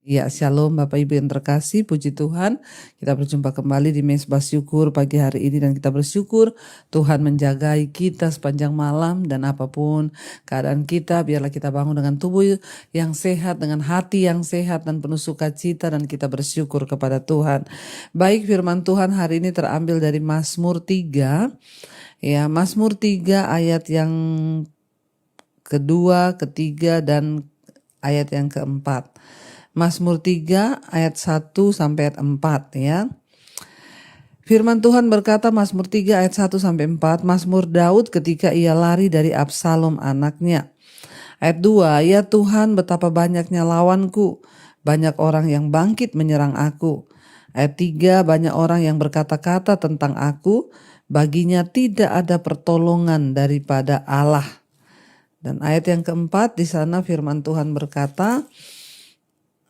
Ya, shalom Bapak Ibu yang terkasih, puji Tuhan. Kita berjumpa kembali di Mezbah Syukur pagi hari ini dan kita bersyukur Tuhan menjagai kita sepanjang malam dan apapun keadaan kita, biarlah kita bangun dengan tubuh yang sehat, dengan hati yang sehat dan penuh sukacita dan kita bersyukur kepada Tuhan. Baik, firman Tuhan hari ini terambil dari Mazmur 3. Ya, Mazmur 3 ayat yang kedua, ketiga dan ayat yang keempat. Mazmur 3 ayat 1 sampai ayat 4 ya. Firman Tuhan berkata Mazmur 3 ayat 1 sampai 4, Mazmur Daud ketika ia lari dari Absalom anaknya. Ayat 2, ya Tuhan betapa banyaknya lawanku, banyak orang yang bangkit menyerang aku. Ayat 3, banyak orang yang berkata-kata tentang aku, baginya tidak ada pertolongan daripada Allah. Dan ayat yang keempat di sana firman Tuhan berkata,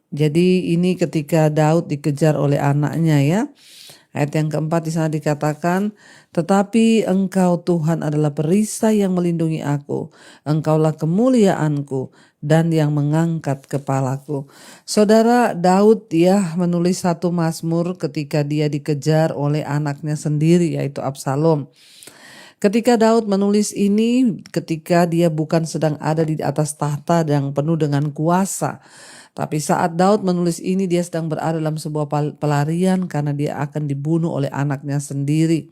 jadi ini ketika Daud dikejar oleh anaknya ya. Ayat yang keempat di sana dikatakan, tetapi engkau Tuhan adalah perisai yang melindungi aku. Engkaulah kemuliaanku dan yang mengangkat kepalaku. Saudara, Daud ya menulis satu mazmur ketika dia dikejar oleh anaknya sendiri yaitu Absalom. Ketika Daud menulis ini, ketika dia bukan sedang ada di atas tahta yang penuh dengan kuasa. Tapi saat Daud menulis ini dia sedang berada dalam sebuah pelarian karena dia akan dibunuh oleh anaknya sendiri.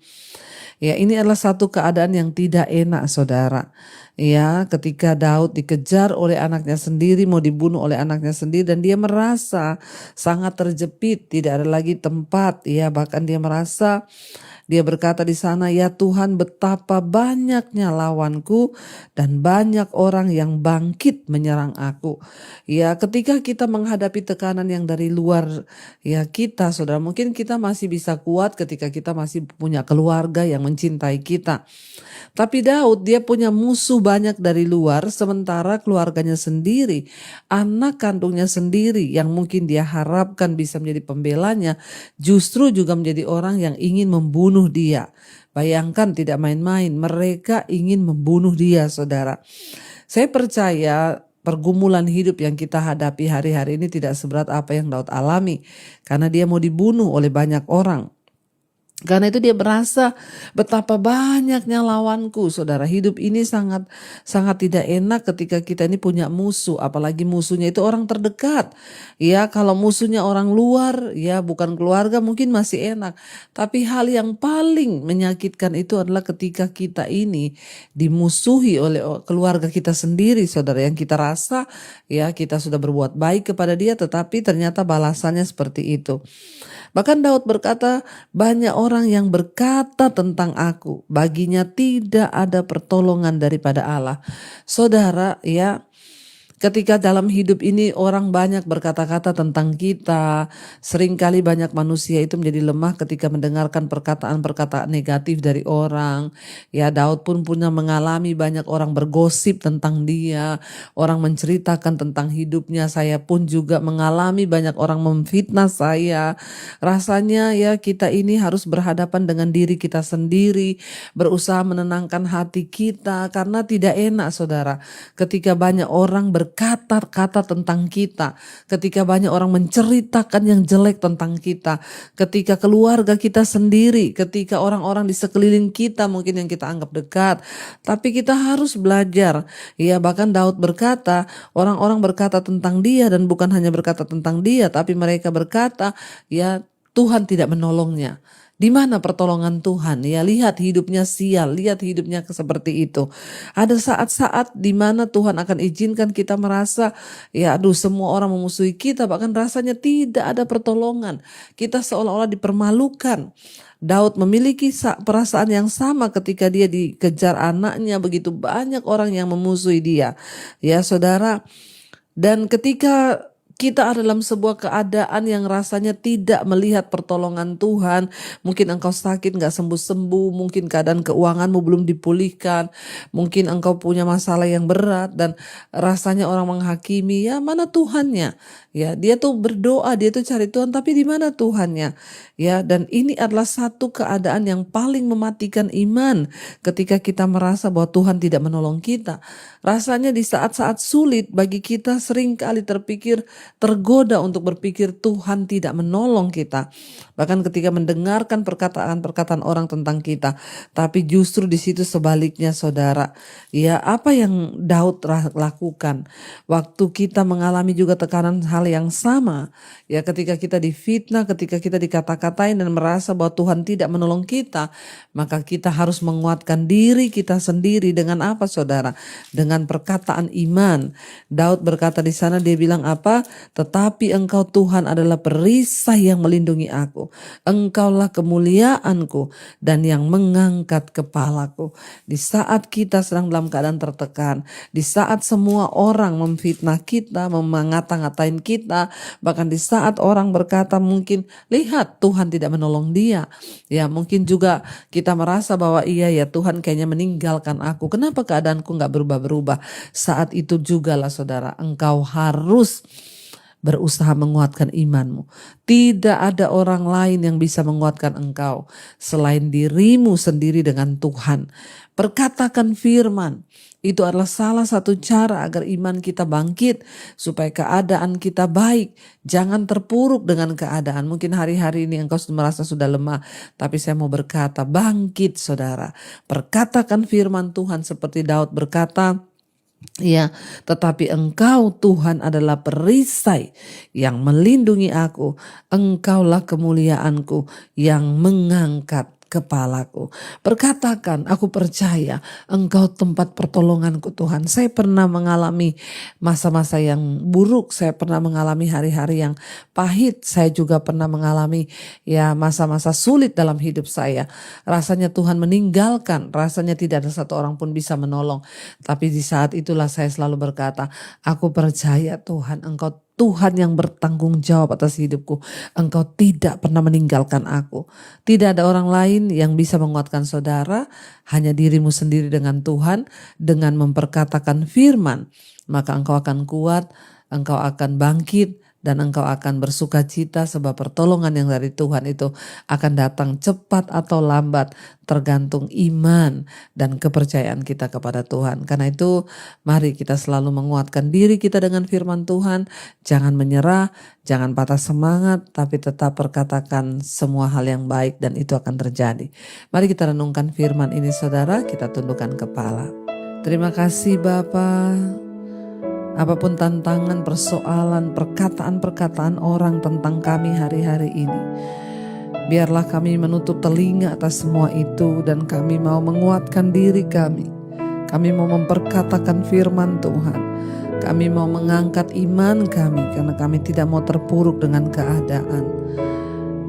Ya, ini adalah satu keadaan yang tidak enak saudara. Ya, ketika Daud dikejar oleh anaknya sendiri, mau dibunuh oleh anaknya sendiri dan dia merasa sangat terjepit, tidak ada lagi tempat. Ya, bahkan dia merasa dia berkata di sana, ya Tuhan betapa banyaknya lawanku dan banyak orang yang bangkit menyerang aku. Ya, ketika kita menghadapi tekanan yang dari luar ya kita, saudara, mungkin kita masih bisa kuat ketika kita masih punya keluarga yang mencintai kita. Tapi Daud dia punya musuh banyak dari luar, sementara keluarganya sendiri, anak kandungnya sendiri yang mungkin dia harapkan bisa menjadi pembelanya, justru juga menjadi orang yang ingin membunuh dia. Bayangkan tidak main-main, mereka ingin membunuh dia saudara. Saya percaya pergumulan hidup yang kita hadapi hari-hari ini tidak seberat apa yang Daud alami. Karena dia mau dibunuh oleh banyak orang. Karena itu dia merasa betapa banyaknya lawanku, saudara. Hidup ini sangat tidak enak ketika kita ini punya musuh, apalagi musuhnya itu orang terdekat. Ya, kalau musuhnya orang luar, ya bukan keluarga mungkin masih enak. Tapi hal yang paling menyakitkan itu adalah ketika kita ini dimusuhi oleh keluarga kita sendiri, saudara. Yang kita rasa ya kita sudah berbuat baik kepada dia, tetapi ternyata balasannya seperti itu. Bahkan Daud berkata, banyak orang yang berkata tentang aku, baginya tidak ada pertolongan daripada Allah. Saudara, ya, ketika dalam hidup ini orang banyak berkata-kata tentang kita, seringkali banyak manusia itu menjadi lemah ketika mendengarkan perkataan-perkataan negatif dari orang. Ya, Daud pun punya mengalami banyak orang bergosip tentang dia, orang menceritakan tentang hidupnya. Saya pun juga mengalami banyak orang memfitnah saya. Rasanya ya kita ini harus berhadapan dengan diri kita sendiri, berusaha menenangkan hati kita karena tidak enak saudara. Ketika banyak orang berkata-kata tentang kita, ketika banyak orang menceritakan yang jelek tentang kita, ketika keluarga kita sendiri, ketika orang-orang di sekeliling kita mungkin yang kita anggap dekat, tapi kita harus belajar. Ya, bahkan Daud berkata, orang-orang berkata tentang dia dan bukan hanya berkata tentang dia, tapi mereka berkata, ya Tuhan tidak menolongnya. Di mana pertolongan Tuhan? Ya, lihat hidupnya sial, lihat hidupnya seperti itu. Ada saat-saat di mana Tuhan akan izinkan kita merasa, ya aduh semua orang memusuhi kita, bahkan rasanya tidak ada pertolongan. Kita seolah-olah dipermalukan. Daud memiliki perasaan yang sama ketika dia dikejar anaknya, begitu banyak orang yang memusuhi dia. Ya saudara, dan ketika kita ada dalam sebuah keadaan yang rasanya tidak melihat pertolongan Tuhan. Mungkin engkau sakit gak sembuh-sembuh. Mungkin keadaan keuanganmu belum dipulihkan. Mungkin engkau punya masalah yang berat. Dan rasanya orang menghakimi. Ya mana Tuhannya? Ya, dia tuh berdoa, dia tuh cari Tuhan. Tapi di mana Tuhannya? Ya, dan ini adalah satu keadaan yang paling mematikan iman. Ketika kita merasa bahwa Tuhan tidak menolong kita. Rasanya di saat-saat sulit bagi kita sering kali terpikir, tergoda untuk berpikir Tuhan tidak menolong kita. Bahkan ketika mendengarkan perkataan-perkataan orang tentang kita. Tapi justru di situ sebaliknya saudara. Ya, apa yang Daud lakukan waktu kita mengalami juga tekanan hal yang sama. Ya, ketika kita difitnah, ketika kita dikata-katain dan merasa bahwa Tuhan tidak menolong kita, maka kita harus menguatkan diri kita sendiri dengan apa saudara? Dengan perkataan iman. Daud berkata di sana, dia bilang apa? Tetapi Engkau Tuhan adalah perisai yang melindungi aku. Engkaulah kemuliaanku dan yang mengangkat kepalaku. Di saat kita sedang dalam keadaan tertekan, di saat semua orang memfitnah kita, mengata-ngatain kita, bahkan di saat orang berkata mungkin, lihat Tuhan tidak menolong dia. Ya, mungkin juga kita merasa bahwa iya ya Tuhan kayaknya meninggalkan aku. Kenapa keadaanku gak berubah-berubah? Saat itu jugalah saudara, engkau harus berusaha menguatkan imanmu. Tidak ada orang lain yang bisa menguatkan engkau selain dirimu sendiri dengan Tuhan. Perkatakan firman. Itu adalah salah satu cara agar iman kita bangkit, supaya keadaan kita baik. Jangan terpuruk dengan keadaan. Mungkin hari-hari ini engkau merasa sudah lemah, tapi saya mau berkata, bangkit saudara. Perkatakan firman Tuhan seperti Daud berkata, ya, tetapi Engkau Tuhan adalah perisai yang melindungi aku. Engkaulah kemuliaanku yang mengangkat kepalaku. Perkatakan, aku percaya Engkau tempat pertolonganku Tuhan. Saya pernah mengalami masa-masa yang buruk, saya pernah mengalami hari-hari yang pahit, saya juga pernah mengalami ya masa-masa sulit dalam hidup saya. Rasanya Tuhan meninggalkan, rasanya tidak ada satu orang pun bisa menolong. Tapi di saat itulah saya selalu berkata, aku percaya Tuhan, Engkau Tuhan yang bertanggung jawab atas hidupku. Engkau tidak pernah meninggalkan aku. Tidak ada orang lain yang bisa menguatkan saudara, hanya dirimu sendiri dengan Tuhan. Dengan memperkatakan firman, maka engkau akan kuat, engkau akan bangkit, dan engkau akan bersuka cita, sebab pertolongan yang dari Tuhan itu akan datang cepat atau lambat, tergantung iman dan kepercayaan kita kepada Tuhan. Karena itu mari kita selalu menguatkan diri kita dengan firman Tuhan. Jangan menyerah, jangan patah semangat, tapi tetap perkatakan semua hal yang baik dan itu akan terjadi. Mari kita renungkan firman ini saudara, kita tundukkan kepala. Terima kasih Bapa. Apapun tantangan, persoalan, perkataan-perkataan orang tentang kami hari-hari ini, biarlah kami menutup telinga atas semua itu dan kami mau menguatkan diri kami. Kami mau memperkatakan firman Tuhan. Kami mau mengangkat iman kami karena kami tidak mau terpuruk dengan keadaan.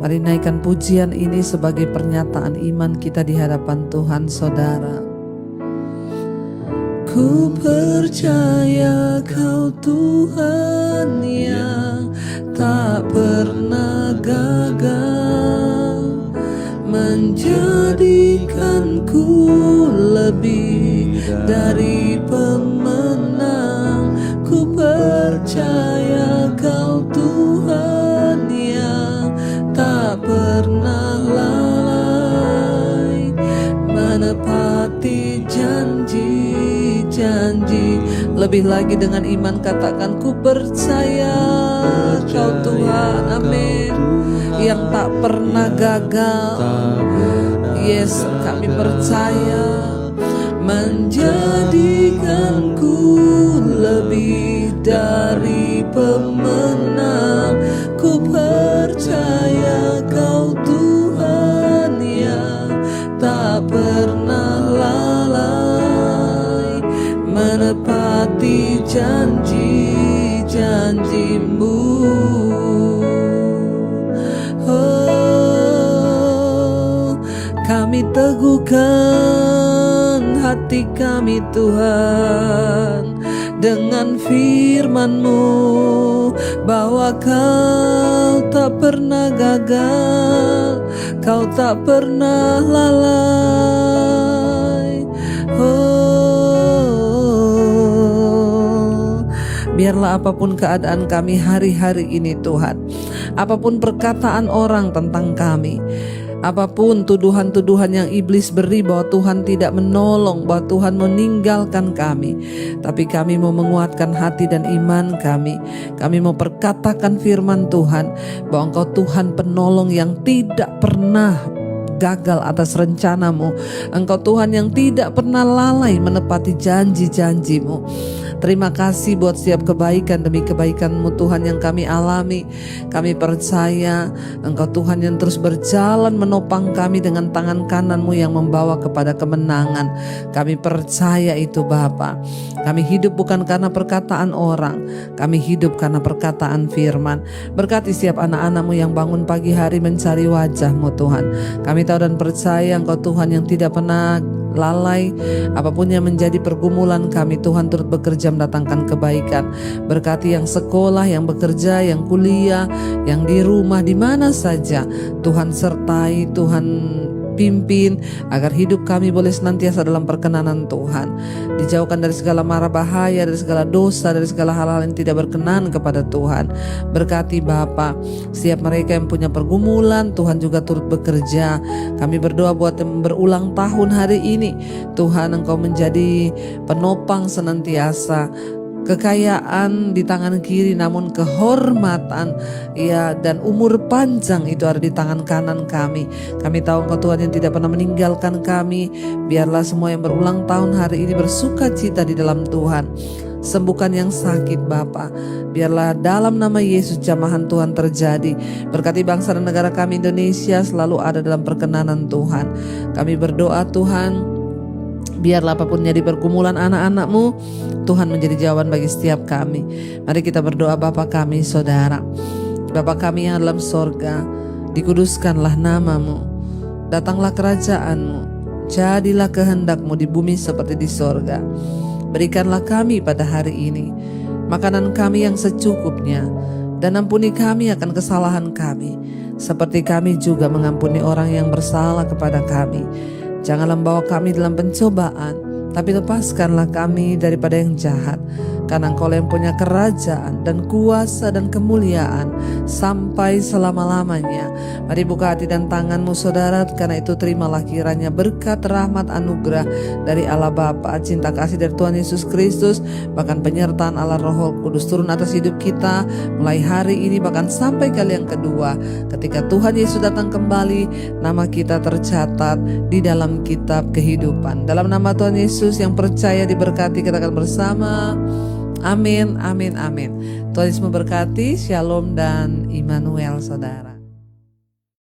Mari naikkan pujian ini sebagai pernyataan iman kita di hadapan Tuhan saudara. Ku percaya Kau Tuhan yang tak pernah gagal, menjadikanku lebih dari pemenang. Ku percaya Kau Tuhan yang tak pernah lalai, menepati janji. Lebih lagi dengan iman katakan, ku percaya Kau Tuhan, amin, yang tak pernah gagal. Yes, kami percaya, menjadikanku lebih dari pemenang. Ku percaya Kau Tuhan yang tak pernah lalai, menepati janji-janjimu. Oh, kami teguhkan hati kami Tuhan dengan firman-Mu, bahwa Kau tak pernah gagal, Kau tak pernah lalai. Biarlah apapun keadaan kami hari-hari ini Tuhan, apapun perkataan orang tentang kami, Apapun tuduhan-tuduhan yang iblis beri bahwa Tuhan tidak menolong, bahwa Tuhan meninggalkan kami, tapi kami mau menguatkan hati dan iman kami. Kami mau perkatakan firman Tuhan bahwa Engkau Tuhan penolong yang tidak pernah gagal atas rencanamu. Engkau Tuhan yang tidak pernah lalai menepati janji-janjimu. Terima kasih buat setiap kebaikan demi kebaikan-Mu Tuhan yang kami alami. Kami percaya Engkau Tuhan yang terus berjalan menopang kami dengan tangan kanan-Mu yang membawa kepada kemenangan. Kami percaya itu Bapa. Kami hidup bukan karena perkataan orang, kami hidup karena perkataan firman. Berkati setiap anak-anak-Mu yang bangun pagi hari mencari wajah-Mu Tuhan. Kami tahu dan percaya Engkau Tuhan yang tidak pernah lalai. Apapun yang menjadi pergumulan kami, Tuhan turut bekerja mendatangkan kebaikan. Berkati yang sekolah, yang bekerja, yang kuliah, yang di rumah, di mana saja Tuhan sertai, Tuhan pimpin agar hidup kami boleh senantiasa dalam perkenanan Tuhan. Dijauhkan dari segala mara bahaya, dari segala dosa, dari segala hal-hal yang tidak berkenan kepada Tuhan. Berkati Bapa setiap mereka yang punya pergumulan, Tuhan juga turut bekerja. Kami berdoa buat yang berulang tahun hari ini, Tuhan Engkau menjadi penopang senantiasa. Kekayaan di tangan kiri, namun kehormatan ya dan umur panjang itu ada di tangan kanan kami. Kami tahu Engkau Tuhan yang tidak pernah meninggalkan kami. Biarlah semua yang berulang tahun hari ini bersuka cita di dalam Tuhan. Sembuhkan yang sakit Bapa. Biarlah dalam nama Yesus jamahan Tuhan terjadi. Berkati bangsa dan negara kami Indonesia selalu ada dalam perkenanan Tuhan. Kami berdoa Tuhan, biarlah apapun jadi pergumulan anak-anak-Mu, Tuhan menjadi jawaban bagi setiap kami. Mari kita berdoa. Bapa kami saudara, Bapa kami yang dalam sorga, dikuduskanlah nama-Mu, datanglah kerajaan-Mu, jadilah kehendak-Mu di bumi seperti di sorga. Berikanlah kami pada hari ini makanan kami yang secukupnya, dan ampuni kami akan kesalahan kami, seperti kami juga mengampuni orang yang bersalah kepada kami. Janganlah membawa kami dalam pencobaan, tapi lepaskanlah kami daripada yang jahat. Karena Engkau yang punya kerajaan dan kuasa dan kemuliaan sampai selama-lamanya. Mari buka hati dan tangan-Mu saudara, karena itu terimalah kiranya berkat, rahmat, anugerah dari Allah Bapa, cinta kasih dari Tuhan Yesus Kristus, bahkan penyertaan Allah Roh Kudus turun atas hidup kita mulai hari ini bahkan sampai kali yang kedua. Ketika Tuhan Yesus datang kembali, nama kita tercatat di dalam kitab kehidupan. Dalam nama Tuhan Yesus yang percaya diberkati, kita akan bersama. Amin, amin, amin. Tuhan Yesus memberkati. Shalom dan Immanuel saudara.